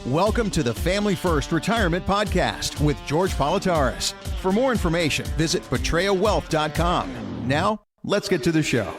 Welcome to the Family First Retirement Podcast with George Politarhos. For more information, visit betrayawealth.com. Now, let's get to the show.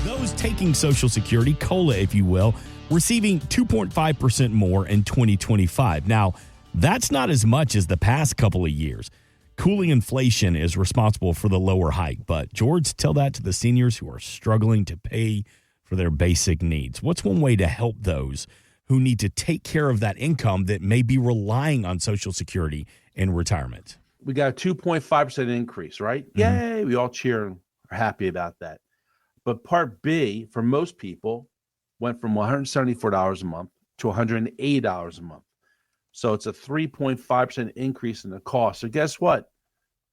Those taking Social Security, COLA if you will, receiving 2.5% more in 2025. Now, that's not as much as the past couple of years. Cooling inflation is responsible for the lower hike, but George, tell that to the seniors who are struggling to pay for their basic needs. What's one way to help those who need to take care of that income that may be relying on Social Security in retirement? We got a 2.5% increase, right? Mm-hmm. Yay, we all cheer and are happy about that. But Part B, for most people, went from $174 a month to $108 a month. So it's a 3.5% increase in the cost. So guess what?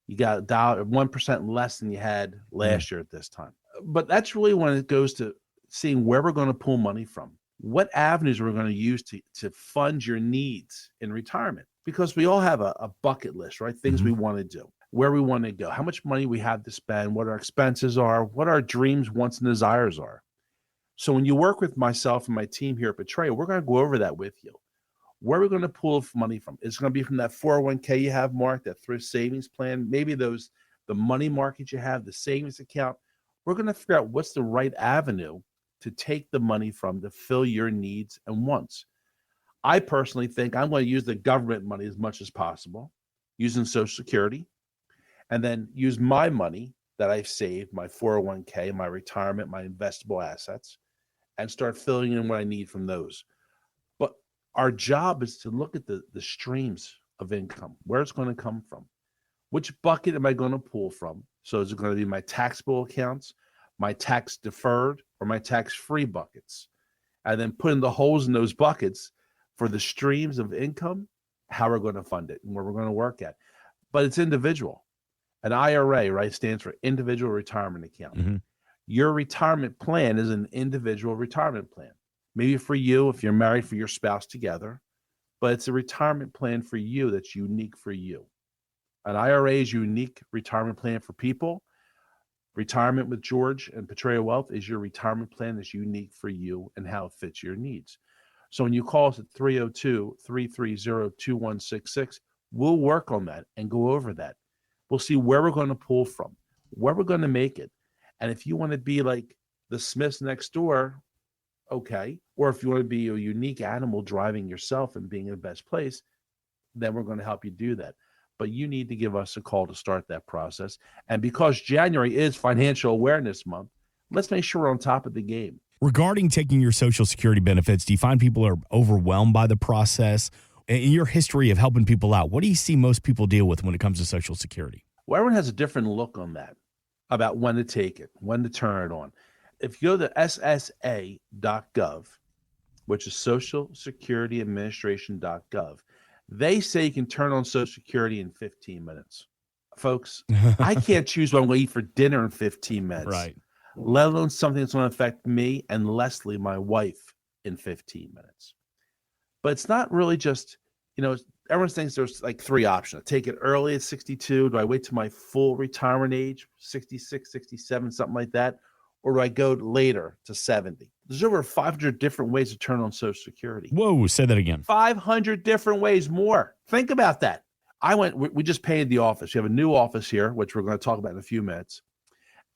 You got $1% less than you had last year at this time. But that's really when it goes to seeing where we're going to pull money from. What avenues we're going to use to fund your needs in retirement? Because we all have a bucket list, right? Things we want to do, where we want to go, how much money we have to spend, what our expenses are, what our dreams, wants, and desires are. So when you work with myself and my team here at Betraya, we're going to go over that with you. Where are we going to pull money from? It's going to be from that 401k you have, Mark, that thrift savings plan, maybe the money market you have, the savings account. We're going to figure out what's the right avenue to take the money from to fill your needs and wants. I personally think I'm going to use the government money as much as possible, using Social Security, and then use my money that I've saved, my 401k, my retirement, my investable assets, and start filling in what I need from those. But our job is to look at the streams of income, where it's going to come from. Which bucket am I going to pull from? So is it going to be my taxable accounts, my tax deferred, or my tax-free buckets? And then put in the holes in those buckets for the streams of income, how we're going to fund it and where we're going to work at. But it's individual. An IRA, right, stands for Individual Retirement Account. Mm-hmm. Your retirement plan is an individual retirement plan. Maybe for you, if you're married, for your spouse together, but it's a retirement plan for you that's unique for you. An IRA is a unique retirement plan for people. Retirement with George and Betraya Wealth is your retirement plan that's unique for you and how it fits your needs. So when you call us at 302-330-2166, we'll work on that and go over that. We'll see where we're going to pull from, where we're going to make it. And if you want to be like the Smiths next door, okay. Or if you want to be a unique animal driving yourself and being in the best place, then we're going to help you do that. But you need to give us a call to start that process. And because January is Financial Awareness Month, let's make sure we're on top of the game. Regarding taking your Social Security benefits, do you find people are overwhelmed by the process? In your history of helping people out, what do you see most people deal with when it comes to Social Security? Well, everyone has a different look on that, about when to take it, when to turn it on. If you go to ssa.gov, which is Social Security Administration.gov, they say you can turn on Social Security in 15 minutes. Folks, I can't choose what I'm going to eat for dinner in 15 minutes. Right. Let alone something that's going to affect me and Leslie, my wife, in 15 minutes. But it's not really just, everyone thinks there's like three options. Take it early at 62. Do I wait till my full retirement age, 66, 67, something like that? Or do I go later to 70? There's over 500 different ways to turn on Social Security. Whoa, say that again. 500 different ways more. Think about that. We just painted the office. We have a new office here, which we're going to talk about in a few minutes.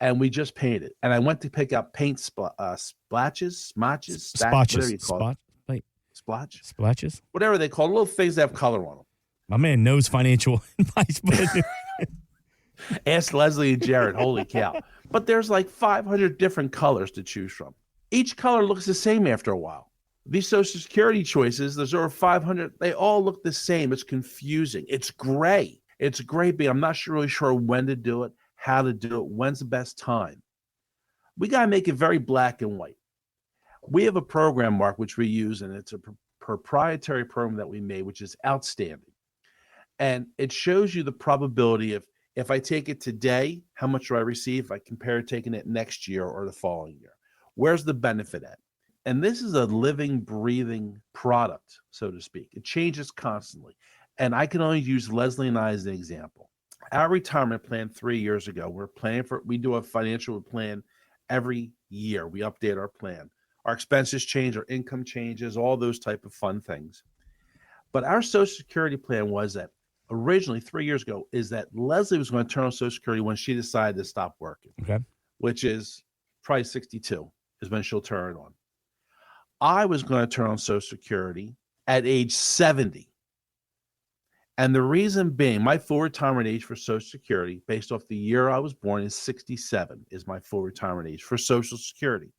And we just painted. And I went to pick up paint splatches, smotches, whatever you call it. Splatches? Whatever they call it, little things that have color on them. My man knows financial advice. Ask Leslie and Jared, holy cow. But there's like 500 different colors to choose from. Each color looks the same after a while. These Social Security choices, there's over 500, they all look the same. It's confusing. It's gray. It's gray, but I'm not really sure when to do it, how to do it, when's the best time. We got to make it very black and white. We have a program, Mark, which we use, and it's a proprietary program that we made, which is outstanding. And it shows you the probability of, if I take it today, how much do I receive? If I compare taking it next year or the following year, where's the benefit at? And this is a living, breathing product, so to speak. It changes constantly. And I can only use Leslie and I as an example. Our retirement plan 3 years ago, we do a financial plan every year. We update our plan. our expenses change, our income changes, all those type of fun things. But our Social Security plan was that originally 3 years ago is that Leslie was going to turn on Social Security when she decided to stop working, Okay. which is probably 62 is when she'll turn it on. I was going to turn on Social Security at age 70. And the reason being, my full retirement age for Social Security, based off the year I was born, is 67 is my full retirement age for Social Security.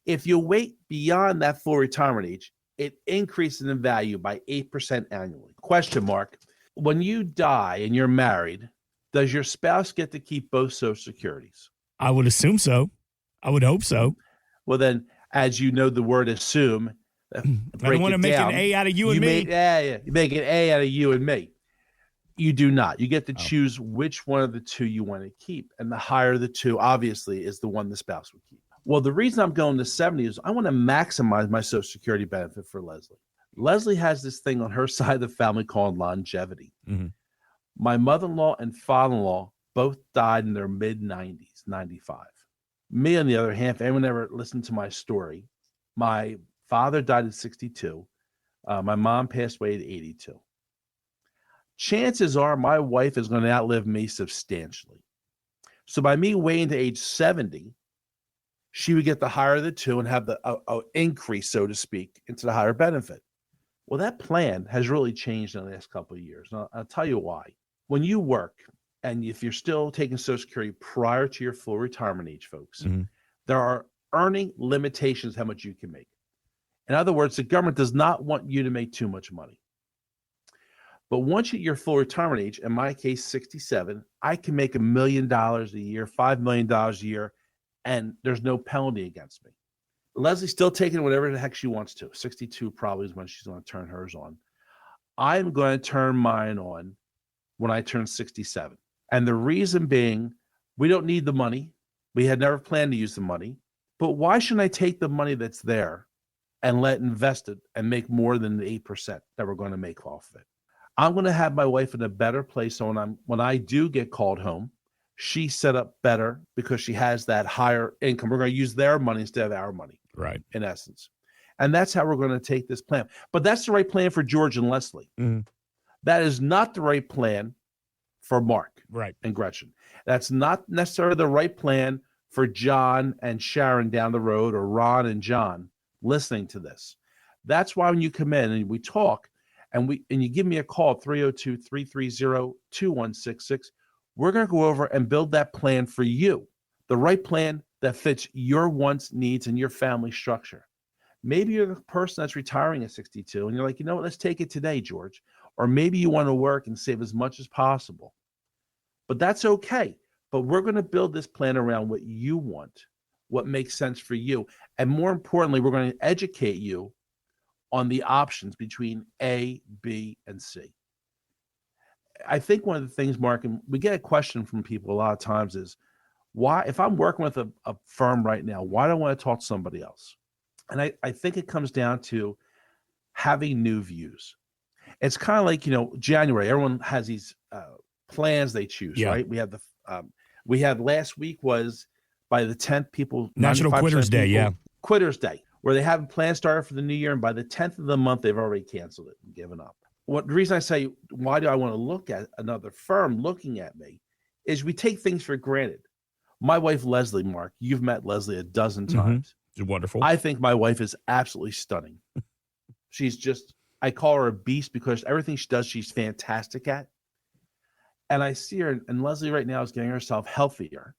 If you wait beyond that full retirement age, it increases in value by 8% annually. Question mark. When you die and you're married, does your spouse get to keep both Social Securities? I would assume so. I would hope so. Well, then, as you know the word assume, I don't want to make an A out of you and me. You make an A out of you and me. You do not. You get to choose which one of the two you want to keep. And the higher the two, obviously, is the one the spouse would keep. Well, the reason I'm going to 70 is I want to maximize my Social Security benefit for Leslie. Leslie has this thing on her side of the family called longevity. Mm-hmm. My mother-in-law and father-in-law both died in their mid-90s, 95. Me, on the other hand, if anyone ever listened to my story, my father died at 62. My mom passed away at 82. Chances are my wife is going to outlive me substantially. So by me waiting to age 70, she would get the higher of the two and have the increase, so to speak, into the higher benefit. Well, that plan has really changed in the last couple of years. And I'll tell you why. When you work, and if you're still taking Social Security prior to your full retirement age, folks, there are earning limitations how much you can make. In other words, the government does not want you to make too much money. But once you hit your full retirement age, in my case, 67, I can make $1 million a year, $5 million a year, and there's no penalty against me. Leslie's still taking whatever the heck she wants to. 62 probably is when she's going to turn hers on. I'm going to turn mine on when I turn 67. And the reason being, we don't need the money. We had never planned to use the money. But why shouldn't I take the money that's there and let invest it and make more than the 8% that we're going to make off of it? I'm going to have my wife in a better place. So when I do get called home, she's set up better because she has that higher income. We're going to use their money instead of our money, right? In essence. And that's how we're going to take this plan. But that's the right plan for George and Leslie. Mm-hmm. That is not the right plan for Mark, right, and Gretchen. That's not necessarily the right plan for John and Sharon down the road, or Ron and John listening to this. That's why when you come in and we talk, and you give me a call, 302-330-2166, we're going to go over and build that plan for you, the right plan that fits your wants, needs, and your family structure. Maybe you're the person that's retiring at 62, and you're like, you know what, let's take it today, George. Or maybe you want to work and save as much as possible. But that's okay. But we're going to build this plan around what you want, what makes sense for you. And more importantly, we're going to educate you on the options between A, B, and C. I think one of the things, Mark, and we get a question from people a lot of times is, why, if I'm working with a firm right now, why do I want to talk to somebody else? And I think it comes down to having new views. It's kind of like, January, everyone has these plans they choose, right? We have we had last week was by the 10th, National Quitters Day, Quitters Day, where they have a plan started for the new year, and by the 10th of the month, they've already canceled it and given up. The reason I say, why do I want to look at another firm looking at me, is we take things for granted. My wife, Leslie, Mark, you've met Leslie a dozen times. She's wonderful. I think my wife is absolutely stunning. She's just, I call her a beast because everything she does, she's fantastic at. And I see her, and Leslie right now is getting herself healthier,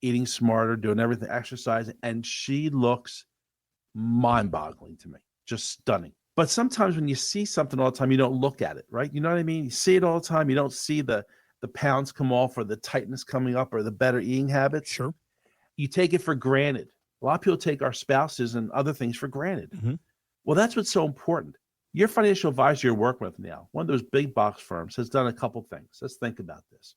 eating smarter, doing everything, exercising, and she looks mind-boggling to me, just stunning. But sometimes when you see something all the time, you don't look at it, right? You know what I mean? You see it all the time. You don't see the pounds come off, or the tightness coming up, or the better eating habits. Sure. You take it for granted. A lot of people take our spouses and other things for granted. Mm-hmm. Well, that's what's so important. Your financial advisor you're working with now, one of those big box firms, has done a couple things. Let's think about this.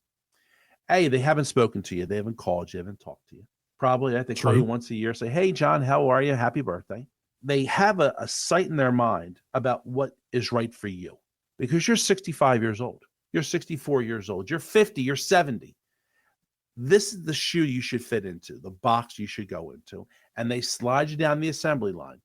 A, they haven't spoken to you. They haven't called you, haven't talked to you. Probably they call you once a year, say, hey, John, how are you? Happy birthday. They have a sight in their mind about what is right for you, because you're 65 years old. You're 64 years old. You're 50. You're 70. This is the shoe you should fit into, the box you should go into. and they slide you down the assembly line.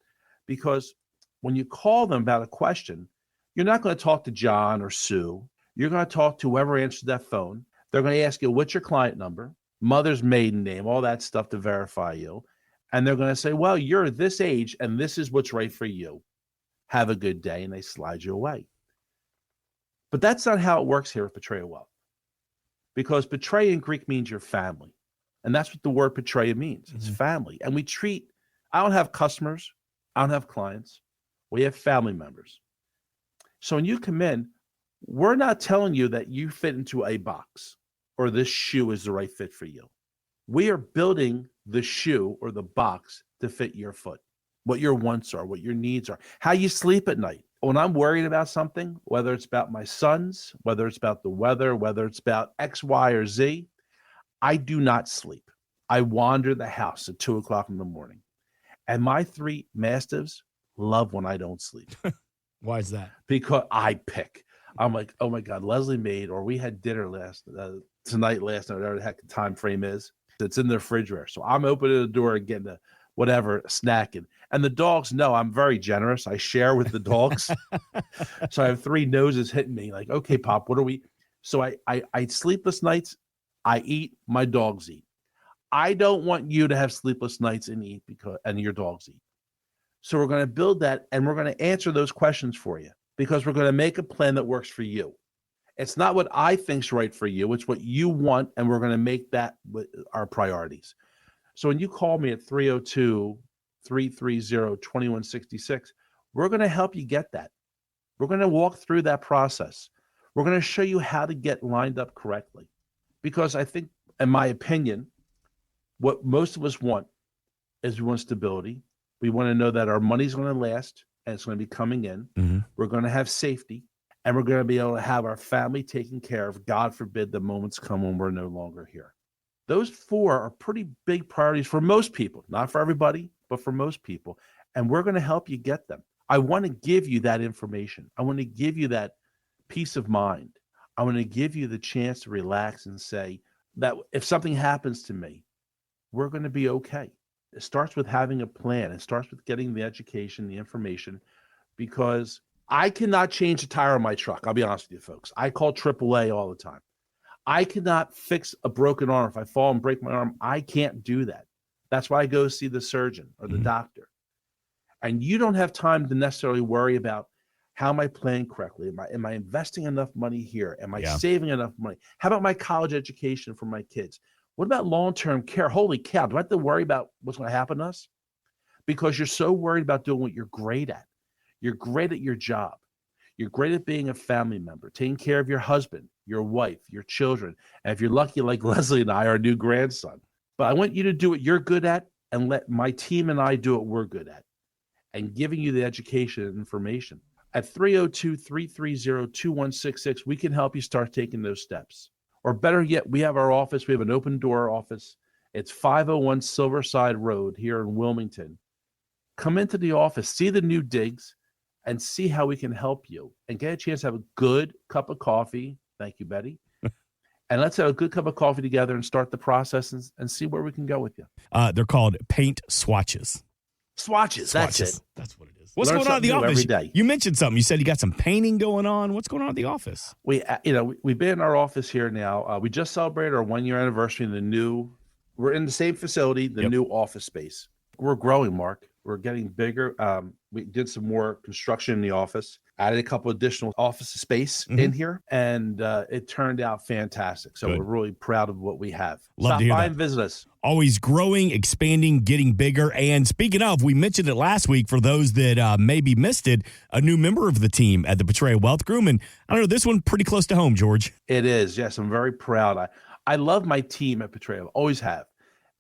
Because when you call them about a question, you're not going to talk to John or Sue. You're going to talk to whoever answers that phone. They're going to ask you, what's your client number, mother's maiden name, all that stuff to verify you. And they're going to say, well, you're this age and this is what's right for you. Have a good day. And they slide you away. But that's not how it works here at Portraya Wealth. Because Portraya in Greek means your family. And that's what the word Portraya means. It's family. And I don't have customers. I don't have clients. We have family members. So when you come in, we're not telling you that you fit into a box or this shoe is the right fit for you. We are building the shoe or the box to fit your foot, what your wants are, what your needs are, how you sleep at night. When I'm worried about something, whether it's about my sons, whether it's about the weather, whether it's about X, Y, or Z, I do not sleep. I wander the house at 2:00 in the morning. And my 3 mastiffs love when I don't sleep. Why is that? Because I pick. I'm like, oh my God, Leslie made, or we had dinner tonight, last night, whatever the heck the time frame is. It's in the refrigerator. So I'm opening the door and getting whatever, snacking. And the dogs know I'm very generous. I share with the dogs. So I have 3 noses hitting me like, okay, Pop, what are we? So I sleepless nights. I eat, my dogs eat. I don't want you to have sleepless nights and eat and your dogs eat. So we're going to build that and we're going to answer those questions for you because we're going to make a plan that works for you. It's not what I think's right for you. It's what you want. And we're going to make that our priorities. So when you call me at 302-330-2166, we're going to help you get that. We're going to walk through that process. We're going to show you how to get lined up correctly. Because I think, in my opinion, what most of us want is we want stability. We want to know that our money's going to last and it's going to be coming in. Mm-hmm. We're going to have safety and we're going to be able to have our family taken care of. God forbid the moments come when we're no longer here. Those 4 are pretty big priorities for most people, not for everybody, but for most people. And we're going to help you get them. I want to give you that information. I want to give you that peace of mind. I want to give you the chance to relax and say that if something happens to me, we're going to be okay. It starts with having a plan. It starts with getting the education, the information, because I cannot change the tire on my truck. I'll be honest with you, folks. I call AAA all the time. I cannot fix a broken arm. If I fall and break my arm, I can't do that. That's why I go see the surgeon or the doctor. And you don't have time to necessarily worry about how am I playing correctly? Am I investing enough money here? Am I saving enough money? How about my college education for my kids? What about long-term care? Holy cow, do I have to worry about what's going to happen to us? Because you're so worried about doing what you're great at. You're great at your job. You're great at being a family member, taking care of your husband, your wife, your children. And if you're lucky, like Leslie and I, our new grandson. But I want you to do what you're good at and let my team and I do what we're good at and giving you the education and information. At 302-330-2166, we can help you start taking those steps. Or better yet, we have our office. We have an open door office. It's 501 Silverside Road here in Wilmington. Come into the office, see the new digs, and see how we can help you and get a chance to have a good cup of coffee. Thank you, Betty. And let's have a good cup of coffee together and start the process and see where we can go with you. They're called paint swatches. Swatches. That's it. That's what it is. What's going on in the office? Every day. You mentioned something. You said you got some painting going on. What's going on at the office? We've been in our office here now. We just celebrated our 1-year anniversary in we're in the same facility, the new office space. We're growing, Mark. We're getting bigger. We did some more construction in the office, added a couple additional office space in here, and it turned out fantastic. So we're really proud of what we have. Love to hear Stop by that. and visit us. Always growing, expanding, getting bigger. And speaking of, we mentioned it last week for those that maybe missed it, a new member of the team at the Portraya Wealth Group. And I don't know, this one pretty close to home, George. It is. Yes, I'm very proud. I love my team at Portraya. Always have.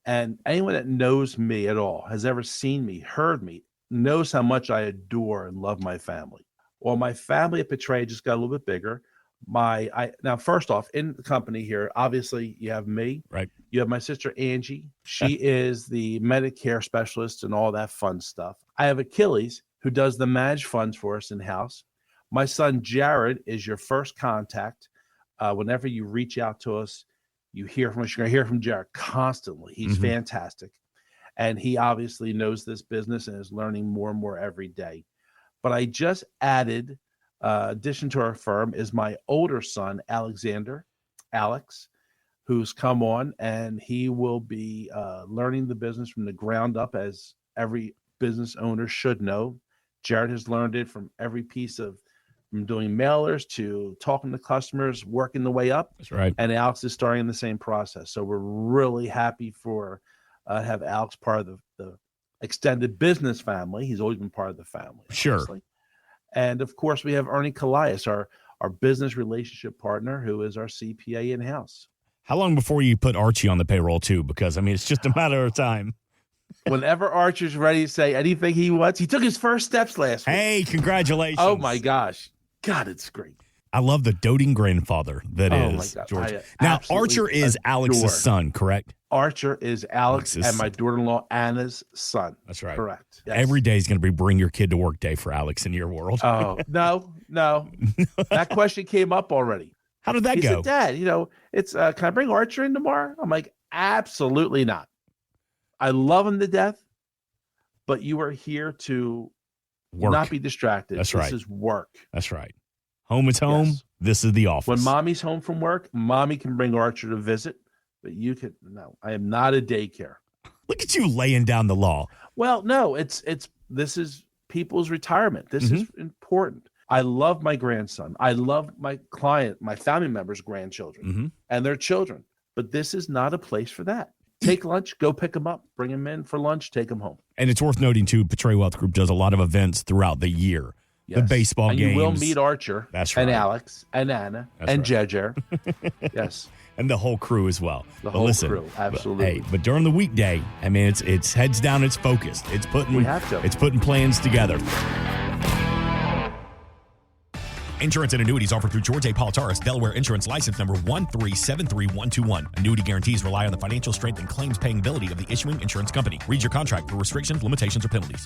And anyone that knows me at all, has ever seen me, heard me, knows how much I adore and love my family. Well, my family at Portraya just got a little bit bigger. Now, first off, in the company here, obviously you have me. Right. You have my sister, Angie. She is the Medicare specialist and all that fun stuff. I have Achilles, who does the managed funds for us in-house. My son, Jared, is your first contact. Whenever you reach out to us, you hear from us. You're going to hear from Jared constantly. He's fantastic. And he obviously knows this business and is learning more and more every day. But I just added, addition to our firm, is my older son, Alex, who's come on, and he will be learning the business from the ground up, as every business owner should know. Jared has learned it from every piece of, from doing mailers to talking to customers, working the way up. That's right. And Alex is starting the same process. So we're really happy for have Alex part of the extended business family. He's always been part of the family. Sure. Obviously. And of course, we have Ernie Callias, our business relationship partner, who is our CPA in-house. How long before you put Archie on the payroll too? Because I mean, it's just a matter of time. Whenever Archer's ready to say anything he wants, he took his first steps last week. Hey, congratulations. Oh my gosh. God, it's great. I love the doting grandfather that is George. Now, Archer is Alex's son, correct? Archer is Alex's and my son. daughter-in-law Anna's son. That's right. Correct. Yes. Every day is going to be bring your kid to work day for Alex in your world. Oh, no. That question came up already. How did that He go? said, Dad, it's can I bring Archer in tomorrow? I'm like, absolutely not. I love him to death, but you are here to not be distracted. That's right. This is work. That's right. Home is home. Yes. This is the office. When mommy's home from work, mommy can bring Archer to visit, but you can no. I am not a daycare. Look at you laying down the law. Well, no, this is people's retirement. This is important. I love my grandson. I love my client, my family members' grandchildren and their children, but this is not a place for that. Take lunch, go pick them up, bring them in for lunch, take them home. And it's worth noting, too, Portray Wealth Group does a lot of events throughout the year. Yes. The baseball games. You will meet Archer. That's right. And Alex and Anna and Jejer. Yes. And the whole crew as well. The whole crew, absolutely. But during the weekday, I mean, it's heads down, it's focused. It's putting plans together. Insurance and annuities offered through George A. Politarhos, Delaware Insurance License Number 1373121. Annuity guarantees rely on the financial strength and claims paying ability of the issuing insurance company. Read your contract for restrictions, limitations, or penalties.